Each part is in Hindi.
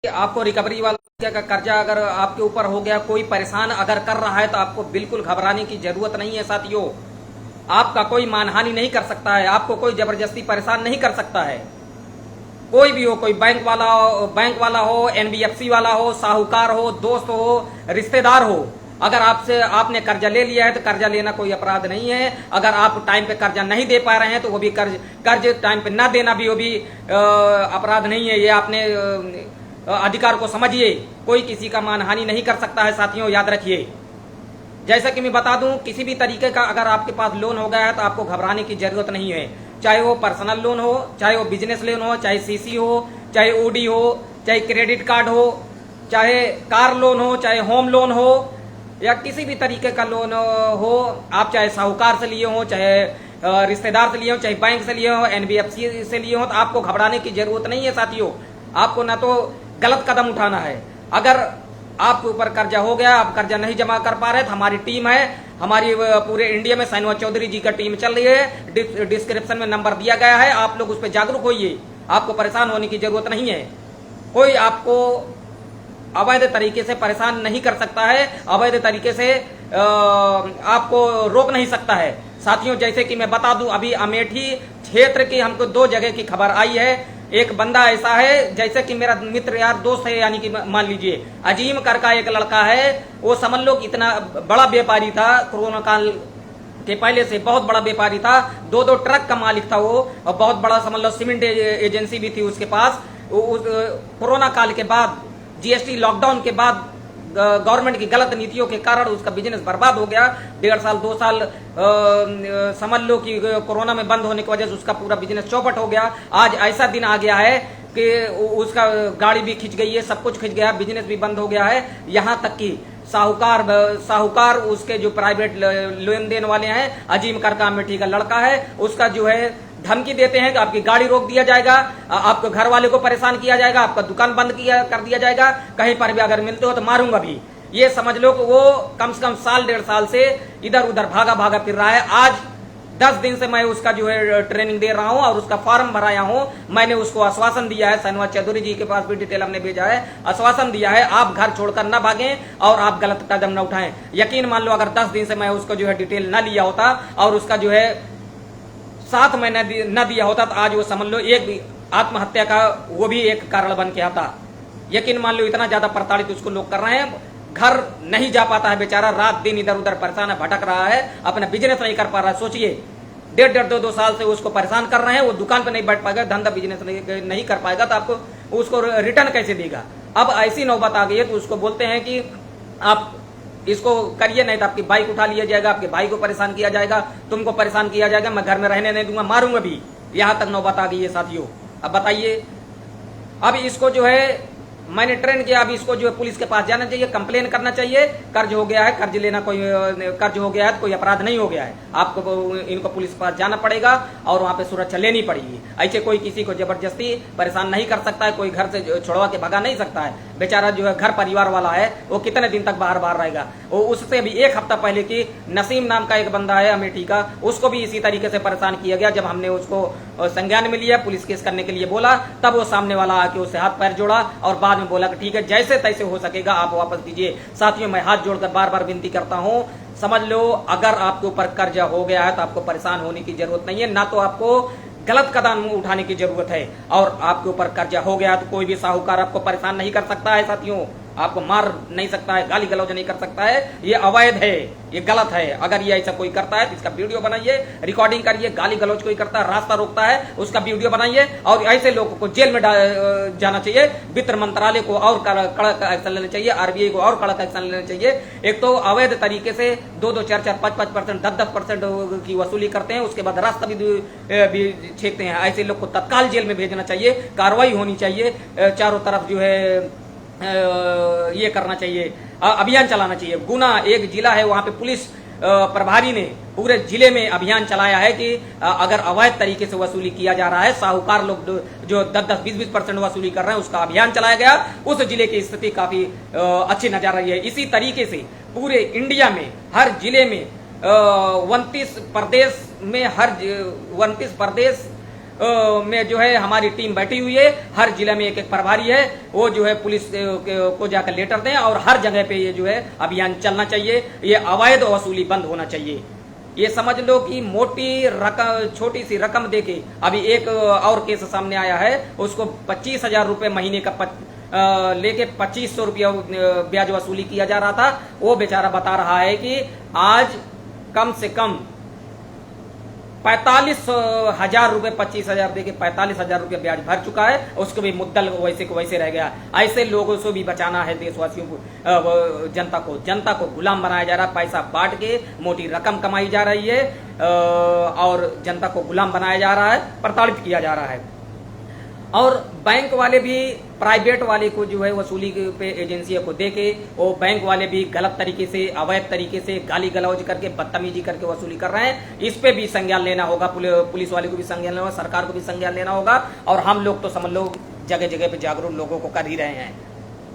आपको रिकवरी वाला का कर्जा अगर आपके ऊपर हो गया, कोई परेशान अगर कर रहा है तो आपको बिल्कुल घबराने की जरूरत नहीं है साथियों। आपका कोई मानहानि नहीं कर सकता है, आपको कोई जबरदस्ती परेशान नहीं कर सकता है। कोई भी हो, कोई बैंक वाला हो, एनबीएफसी वाला हो, साहूकार हो, दोस्त हो, रिश्तेदार हो, अगर आपसे आपने कर्जा ले लिया है तो कर्जा लेना कोई अपराध नहीं है। अगर आप टाइम पे कर्जा नहीं दे पा रहे हैं तो वो भी कर्ज टाइम पे ना देना भी वो भी अपराध नहीं है। ये आपने अधिकार को समझिए। कोई किसी का मानहानि नहीं कर सकता है साथियों, याद रखिए। जैसा कि मैं बता दूं, किसी भी तरीके का अगर आपके पास लोन हो गया है तो आपको घबराने की जरूरत नहीं है। चाहे वो पर्सनल लोन हो, चाहे वो बिजनेस लोन हो, चाहे सीसी हो, चाहे ओडी हो, चाहे क्रेडिट कार्ड हो, चाहे कार लोन हो, चाहे होम लोन हो, या किसी भी तरीके का लोन हो, आप चाहे साहूकार से लिए हो, चाहे रिश्तेदार से लिए हो, चाहे बैंक से लिए हो, एनबीएफसी से लिए हो, तो आपको घबराने की जरूरत नहीं है साथियों। आपको ना तो गलत कदम उठाना है। अगर आपके ऊपर कर्जा हो गया, आप कर्जा नहीं जमा कर पा रहे, तो हमारी टीम है, हमारी पूरे इंडिया में साइनवा चौधरी जी का टीम चल रही है। डिस्क्रिप्शन में नंबर दिया गया है, आप लोग उस पर जागरूक होइए। आपको परेशान होने की जरूरत नहीं है। कोई आपको अवैध तरीके से परेशान नहीं कर सकता है, अवैध तरीके से आपको रोक नहीं सकता है साथियों। जैसे कि मैं बता दूं, अभी अमेठी क्षेत्र की हमको 2 जगह की खबर आई है। एक बंदा ऐसा है, जैसे कि मेरा मित्र यार दोस्त है, यानी कि मान लीजिए अजीम कर का एक लड़का है। वो समझ लो कि इतना बड़ा व्यापारी था, कोरोना काल के पहले से बहुत बड़ा व्यापारी था। 2 ट्रक का मालिक था वो, और बहुत बड़ा समझ लो सीमेंट एजेंसी भी थी उसके पास। कोरोना काल के बाद, जीएसटी लॉकडाउन के बाद, गवर्नमेंट की गलत नीतियों के कारण उसका बिजनेस बर्बाद हो गया। 1.5 साल 2 साल समझ लो कि कोरोना में बंद होने की वजह से उसका पूरा बिजनेस चौपट हो गया। आज ऐसा दिन आ गया है कि उसका गाड़ी भी खिंच गई है, सब कुछ खिंच गया, बिजनेस भी बंद हो गया है। यहाँ तक कि साहूकार उसके जो प्राइवेट लेन देन वाले हैं, अजीम कर का अमेठी का लड़का है, उसका जो है धमकी देते हैं कि आपकी गाड़ी रोक दिया जाएगा, आपको घर वाले को परेशान किया जाएगा, आपका दुकान बंद कर दिया जाएगा, कहीं पर भी अगर मिलते हो तो मारूंगा भी। ये समझ लो कि वो कम से कम साल 1.5 साल से इधर उधर भागा फिर रहा है। आज 10 दिन से मैं उसका जो है ट्रेनिंग दे रहा हूं और उसका फॉर्म भराया हूं। मैंने उसको आश्वासन दिया है, साइनवा चौधरी जी के पास भी डिटेल हमने भेजा है, आश्वासन दिया है आप घर छोड़कर न भागें और आप गलत कदम न उठाएं। यकीन मान लो, अगर 10 दिन से मैं उसको जो है डिटेल न लिया होता और उसका जो है साथ में न दिया होता, तो आज वो समझ लो एक आत्महत्या का वो भी एक कारण बन के आता। यकीन मान लो, इतना ज्यादा प्रताड़ित उसको लोग कर रहे हैं। घर नहीं जा पाता है बेचारा, रात दिन इधर उधर परेशान है, भटक रहा है, अपना बिजनेस नहीं कर पा रहा है। सोचिए, 1.5-2 साल से उसको परेशान कर रहे हैं। वो दुकान पे नहीं बैठ पाएगा, धंधा बिजनेस नहीं कर पाएगा, तो आपको उसको रिटर्न कैसे देगा। अब ऐसी नौबत आ गई है तो उसको बोलते हैं कि आप इसको करिए, नहीं तो आपकी बाइक उठा लिया जाएगा, आपके भाई को परेशान किया जाएगा, तुमको परेशान किया जाएगा, मैं घर में रहने नहीं दूंगा, मारूंगा भी। यहां तक नौबत आ गई है साथियों। अब बताइए, अब इसको जो है मैंने ट्रेन किया, अब इसको जो है पुलिस के पास जाना चाहिए, कंप्लेन करना चाहिए। कर्ज हो गया है, कर्ज लेना कोई कर्ज हो गया है तो कोई अपराध नहीं हो गया है। आपको इनको पुलिस के पास जाना पड़ेगा और वहां पे सुरक्षा लेनी पड़ेगी। ऐसे कोई किसी को जबरदस्ती परेशान नहीं कर सकता है, कोई घर से छुड़वा के भगा नहीं सकता है। बेचारा जो है घर परिवार वाला है, वो कितने दिन तक बाहर रहेगा। वो उससे भी 1 हफ्ता पहले की नसीम नाम का एक बंदा है अमेठी का, उसको भी इसी तरीके से परेशान किया गया। जब हमने उसको संज्ञान में लिया, पुलिस केस करने के लिए बोला, तब वो सामने वाला आके उससे हाथ पैर जोड़ा और बाद में बोला कि ठीक है, जैसे तैसे हो सकेगा आप वापस दीजिए। साथियों, मैं हाथ जोड़कर बार विनती करता हूं, समझ लो, अगर आपके ऊपर कर्जा हो गया है तो आपको परेशान होने की जरूरत नहीं है, ना तो आपको गलत कदम उठाने की जरूरत है। और आपके ऊपर कर्जा हो गया तो कोई भी साहूकार आपको परेशान नहीं कर सकता है साथियों, आपको मार नहीं सकता है, गाली गलौज नहीं कर सकता है। ये अवैध है, ये गलत है। अगर ये ऐसा कोई करता है तो इसका वीडियो बनाइए, रिकॉर्डिंग करिए। गाली गलौज कोई करता है, रास्ता रोकता है, उसका वीडियो बनाइए और ऐसे लोगों को जेल में जाना चाहिए। वित्त मंत्रालय को और कड़क एक्शन लेना चाहिए, आरबीआई को और कड़क एक्शन लेना चाहिए। एक तो अवैध तरीके से 2-2, 4-4, 5-5%, 10-10% की वसूली करते हैं, उसके बाद रास्ता भी छेकते हैं। ऐसे लोग को तत्काल जेल में भेजना चाहिए, कार्रवाई होनी चाहिए। चारों तरफ जो है ये करना चाहिए, अभियान चलाना चाहिए। गुना एक जिला है, वहां पे पुलिस प्रभारी ने पूरे जिले में अभियान चलाया है कि अगर अवैध तरीके से वसूली किया जा रहा है, साहूकार लोग जो 10-10, 20-20% वसूली कर रहे हैं, उसका अभियान चलाया गया। उस जिले की स्थिति काफी अच्छी नजर आ रही है। इसी तरीके से पूरे इंडिया में हर जिले में 29 प्रदेश में 29 प्रदेश में जो है हमारी टीम बैठी हुई है। हर जिले में एक एक प्रभारी है, वो जो है पुलिस को जाकर लेटर दें और हर जगह पे ये जो है अभियान चलना चाहिए। ये अवैध वसूली बंद होना चाहिए। ये समझ लो कि मोटी रकम, छोटी सी रकम देके अभी एक और केस सामने आया है, उसको 25,000 रुपये महीने का लेके 2500 रुपया ब्याज वसूली किया जा रहा था। वो बेचारा बता रहा है कि आज कम से कम 45,000 रुपये, 25,000 देके 45,000 रुपये ब्याज भर चुका है। उसको भी मुद्दल वैसे को वैसे रह गया। ऐसे लोगों से भी बचाना है देशवासियों को, जनता को गुलाम बनाया जा रहा है। पैसा बांट के मोटी रकम कमाई जा रही है और जनता को गुलाम बनाया जा रहा है, प्रताड़ित किया जा रहा है। और बैंक वाले भी प्राइवेट वाले को जो है वसूली पे एजेंसियों को देके वो बैंक वाले भी गलत तरीके से, अवैध तरीके से गाली गलौज करके, बदतमीजी करके वसूली कर रहे हैं। इस पे भी संज्ञान लेना होगा, पुलिस वाले को भी संज्ञान लेना होगा, सरकार को भी संज्ञान लेना होगा। और हम लोग तो समझ लो जगह जगह पे जागरूक लोगों को कर ही रहे हैं।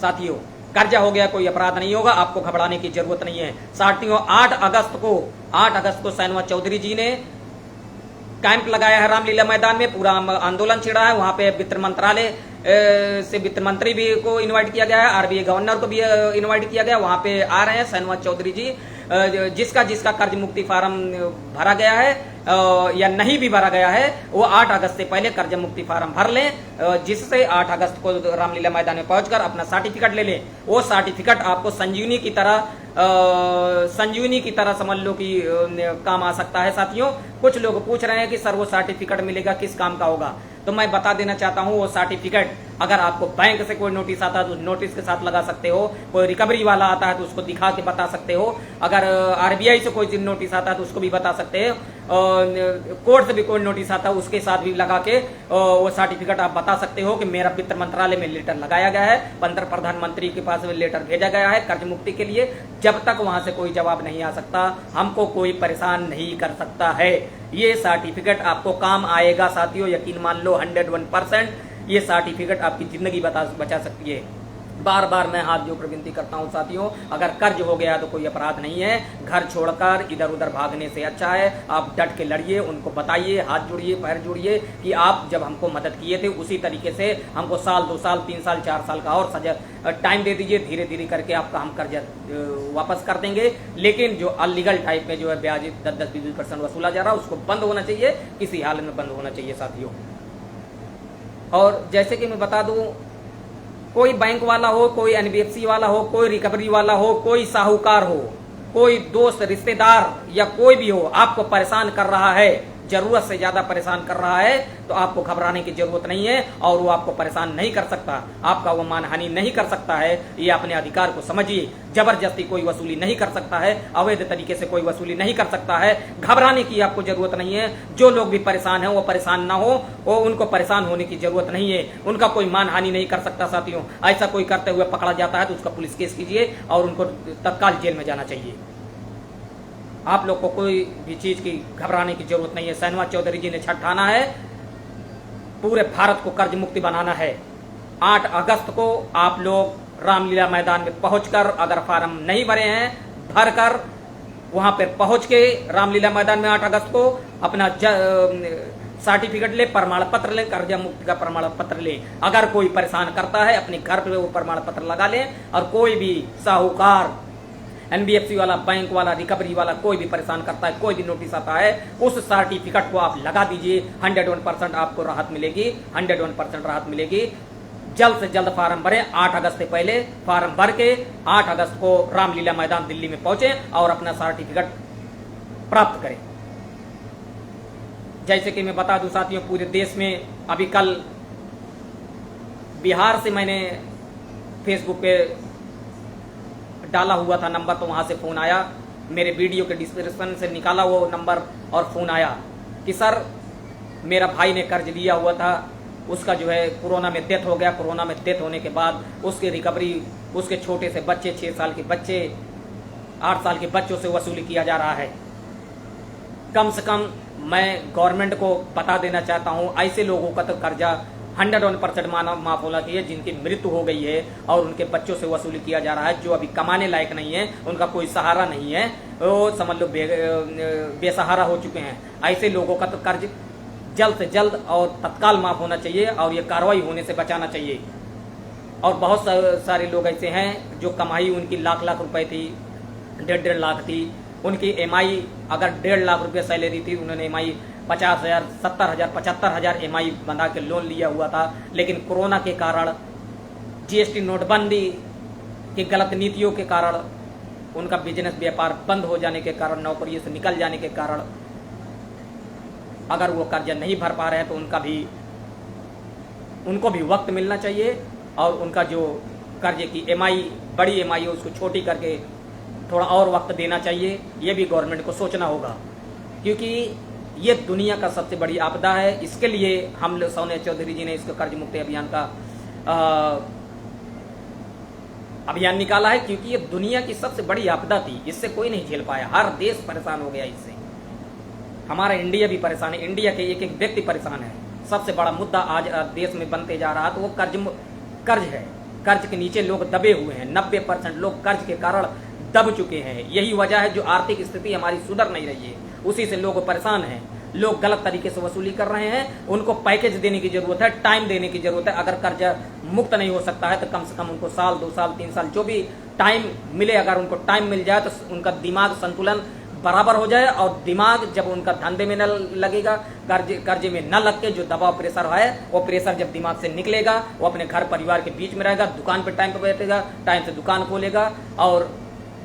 साथियों, कर्जा हो गया कोई अपराध नहीं होगा, आपको घबराने की जरूरत नहीं है। साथियों, 8 अगस्त को सैनवा चौधरी जी ने कैंप लगाया है रामलीला मैदान में, पूरा आंदोलन छिड़ा है। वहां पे वित्त मंत्रालय से वित्त मंत्री भी को इनवाइट किया गया है, आरबीआई गवर्नर को भी इनवाइट किया गया। वहां पे आ रहे हैं सैनवा चौधरी जी। जिसका कर्ज मुक्ति फार्म भरा गया है या नहीं भी भरा गया है, वो 8 अगस्त से पहले कर्ज मुक्ति फार्म भर लें, जिससे 8 अगस्त को रामलीला मैदान में पहुंचकर अपना सर्टिफिकेट ले लें। वो सर्टिफिकेट आपको संजीवनी की तरह समझ लो कि काम आ सकता है। साथियों, कुछ लोग पूछ रहे हैं कि सर वो सर्टिफिकेट मिलेगा, किस काम का होगा? तो मैं बता देना चाहता हूं, वो सर्टिफिकेट अगर आपको बैंक से कोई नोटिस आता है तो उस नोटिस के साथ लगा सकते हो, कोई रिकवरी वाला आता है तो उसको दिखा के बता सकते हो, अगर आरबीआई से कोई नोटिस आता है तो उसको भी बता सकते हो, कोर्ट से भी कोई नोटिस आता है उसके साथ भी लगा के वो सर्टिफिकेट आप बता सकते हो कि मेरा वित्त मंत्रालय में लेटर लगाया गया है, प्रधानमंत्री के पास लेटर भेजा गया है कर्ज मुक्ति के लिए। जब तक वहां से कोई जवाब नहीं आ सकता, हमको कोई परेशान नहीं कर सकता है। ये सर्टिफिकेट आपको काम आएगा साथियों, यकीन मान लो 101%। ये सर्टिफिकेट आपकी जिंदगी बचा सकती है। बार बार मैं हाथ जोड़कर विनती करता हूं साथियों, अगर कर्ज हो गया तो कोई अपराध नहीं है। घर छोड़कर इधर उधर भागने से अच्छा है आप डट के लड़िए, उनको बताइए, हाथ जोड़िए, पैर जोड़िए कि आप जब हमको मदद किए थे उसी तरीके से हमको 1 साल, 2 साल, 3 साल, 4 साल का और सजा टाइम दे दीजिए। धीरे धीरे करके आपका हम कर्जा वापस कर देंगे। लेकिन जो अनलीगल टाइप में जो है ब्याज 10-20% वसूला जा रहा है, उसको बंद होना चाहिए, किसी हाल में बंद होना चाहिए साथियों। और जैसे कि मैं बता दूं, कोई बैंक वाला हो, कोई एनबीएफसी वाला हो, कोई रिकवरी वाला हो, कोई साहूकार हो, कोई दोस्त रिश्तेदार या कोई भी हो, आपको परेशान कर रहा है, जरूरत से ज्यादा परेशान कर रहा है, तो आपको घबराने की जरूरत नहीं है। और वो आपको परेशान नहीं कर सकता, आपका वो मानहानि नहीं कर सकता है। ये अपने अधिकार को समझिए। जबरदस्ती कोई वसूली नहीं कर सकता है, अवैध तरीके से कोई वसूली नहीं कर सकता है। घबराने की आपको जरूरत नहीं है। जो लोग भी परेशान हैं वो परेशान ना हो, वो उनको परेशान होने की जरूरत नहीं है। उनका कोई मानहानि नहीं कर सकता साथियों। ऐसा कोई करते हुए पकड़ा जाता है तो उसका पुलिस केस कीजिए और उनको तत्काल जेल में जाना चाहिए। आप लोग को कोई भी चीज की घबराने की जरूरत नहीं है। सैनवा चौधरी जी ने छठ ठाना है, पूरे भारत को कर्ज मुक्ति बनाना है। 8 अगस्त को आप लोग रामलीला मैदान में पहुंचकर, अगर फार्म नहीं भरे हैं, भरकर वहां पर पहुंच के रामलीला मैदान में 8 अगस्त को अपना सर्टिफिकेट ले, प्रमाण पत्र ले, कर्जा मुक्ति का प्रमाण पत्र ले। अगर कोई परेशान करता है अपने घर पे वो प्रमाण पत्र लगा ले। और कोई भी साहूकार, एनबीएफसी वाला, बैंक वाला, रिकवरी वाला कोई भी परेशान करता है, कोई भी नोटिस आता है, उस सर्टिफिकेट को आप लगा दीजिए। 101% आपको राहत मिलेगी, 101% राहत मिलेगी। जल्द से जल्द फार्म भरें। 8 अगस्त से पहले फार्म भर के 8 अगस्त को रामलीला मैदान दिल्ली में पहुंचे और अपना सर्टिफिकेट प्राप्त करें। जैसे कि मैं बता दूं साथियों, पूरे देश में अभी कल बिहार से मैंने फेसबुक पे डाला हुआ था नंबर, तो वहां से फोन आया, मेरे वीडियो के डिस्क्रिप्शन से निकाला वो नंबर और फोन आया कि सर मेरा भाई ने कर्ज लिया हुआ था, उसका जो है कोरोना में डेथ हो गया। कोरोना में डेथ होने के बाद उसकी रिकवरी उसके छोटे से बच्चे, 6 साल के बच्चे, 8 साल के बच्चों से वसूली किया जा रहा है। कम से कम मैं गवर्नमेंट को बता देना चाहता हूं, ऐसे लोगों का तो कर्जा 101% माफ होना चाहिए जिनकी मृत्यु हो गई है और उनके बच्चों से वसूली किया जा रहा है, जो अभी कमाने लायक नहीं है, उनका कोई सहारा नहीं है, वो समझ लो बेसहारा हो चुके हैं। ऐसे लोगों का तो कर्ज जल्द से जल्द और तत्काल माफ होना चाहिए और ये कार्रवाई होने से बचाना चाहिए। और बहुत सारे लोग ऐसे हैं जो कमाई उनकी लाख लाख रुपए थी, 1.5 लाख थी, उनकी एमआई अगर 1.5 लाख रुपये सैलरी थी, उन्होंने एमआई 50,000, 70,000, 75,000 एमआई बना के लोन लिया हुआ था। लेकिन कोरोना के कारण, जीएसटी नोटबंदी की गलत नीतियों के कारण, उनका बिजनेस व्यापार बंद हो जाने के कारण, नौकरियों से निकल जाने के कारण अगर वो कर्जा नहीं भर पा रहे हैं तो उनको भी वक्त मिलना चाहिए और उनका जो कर्जे की एमआई, बड़ी एमआई है, उसको छोटी करके थोड़ा और वक्त देना चाहिए। ये भी गवर्नमेंट को सोचना होगा, क्योंकि ये दुनिया का सबसे बड़ी आपदा है। इसके लिए हम लोग सोनिया चौधरी जी ने इसको कर्ज मुक्ति अभियान का अभियान निकाला है, क्योंकि ये दुनिया की सबसे बड़ी आपदा थी। इससे कोई नहीं झेल पाया, हर देश परेशान हो गया इससे। हमारा इंडिया भी परेशान है, इंडिया के एक एक व्यक्ति परेशान है। सबसे बड़ा मुद्दा आज देश में बनते जा रहा है तो वो कर्ज है। कर्ज के नीचे लोग दबे हुए हैं, 90% लोग कर्ज के कारण दब चुके हैं। यही वजह है जो आर्थिक स्थिति हमारी सुधर नहीं रही है, उसी से लोग परेशान हैं। लोग गलत तरीके से वसूली कर रहे हैं, उनको पैकेज देने की जरूरत है, टाइम देने की जरूरत है। अगर कर्जा मुक्त नहीं हो सकता है तो कम से कम उनको साल, 2 साल, 3 साल जो भी टाइम मिले, अगर उनको टाइम मिल जाए तो उनका दिमाग संतुलन बराबर हो जाए। और दिमाग जब उनका धंधे में न लगेगा, कर्जे में न लग के जो दबाव प्रेशर है, वो प्रेशर जब दिमाग से निकलेगा, वो अपने घर परिवार के बीच में रहेगा, दुकान पर टाइम पर बैठेगा, टाइम से दुकान खोलेगा और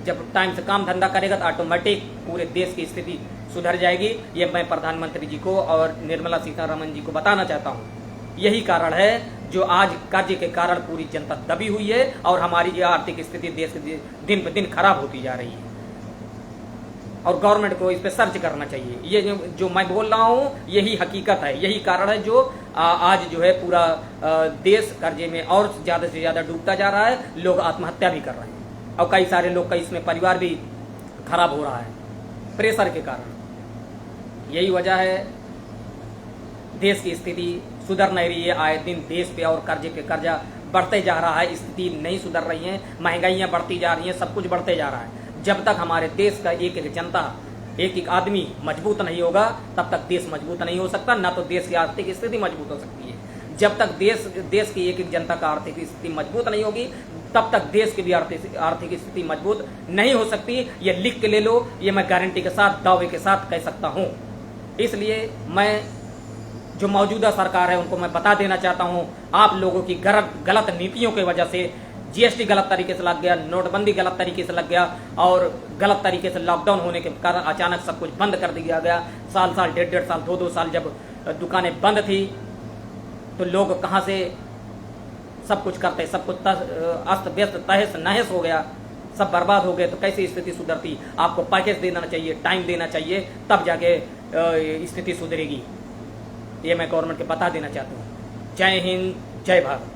जब टाइम से काम धंधा करेगा तो ऑटोमेटिक पूरे देश की स्थिति सुधर जाएगी। ये मैं प्रधानमंत्री जी को और निर्मला सीतारमण जी को बताना चाहता हूँ। यही कारण है जो आज कर्जे के कारण पूरी जनता दबी हुई है और हमारी ये आर्थिक स्थिति देश के दिन पर दिन खराब होती जा रही है और गवर्नमेंट को इस पे सर्च करना चाहिए। ये जो मैं बोल रहा हूँ यही हकीकत है, यही कारण है जो आज जो है पूरा देश कर्जे में और ज्यादा से ज्यादा डूबता जा रहा है। लोग आत्महत्या भी कर रहे हैं और कई सारे लोग का इसमें परिवार भी खराब हो रहा है प्रेशर के कारण। यही वजह है देश की स्थिति सुधर नहीं रही है। आए दिन देश पे और कर्जे पे कर्जा बढ़ते जा रहा है, स्थिति नहीं सुधर रही है, महंगाइयां बढ़ती जा रही हैं, सब कुछ बढ़ते जा रहा है। जब तक हमारे देश का एक एक जनता, एक एक आदमी मजबूत नहीं होगा तब तक देश मजबूत नहीं हो सकता, ना तो देश की आर्थिक स्थिति मजबूत हो सकती है। जब तक देश की एक एक जनता का आर्थिक स्थिति मजबूत नहीं होगी तब तक देश की भी आर्थिक स्थिति मजबूत नहीं हो सकती। ये लिख के ले लो, ये मैं गारंटी के साथ, दावे के साथ कह सकता हूँ। इसलिए मैं जो मौजूदा सरकार है उनको मैं बता देना चाहता हूँ, आप लोगों की गलत नीतियों की वजह से जीएसटी गलत तरीके से लग गया, नोटबंदी गलत तरीके से लग गया और गलत तरीके से लॉकडाउन होने के कारण अचानक सब कुछ बंद कर दिया गया। साल, 1.5 साल, 2 साल जब दुकानें बंद थी तो लोग कहाँ से सब कुछ करते, सब कुछ अस्त व्यस्त, तहस नहस हो गया, सब बर्बाद हो गए। तो कैसे स्थिति सुधरती? आपको पैकेज देना चाहिए, टाइम देना चाहिए, तब जाके स्थिति सुधरेगी। ये मैं गवर्नमेंट को बता देना चाहता हूँ। जय हिंद, जय भारत।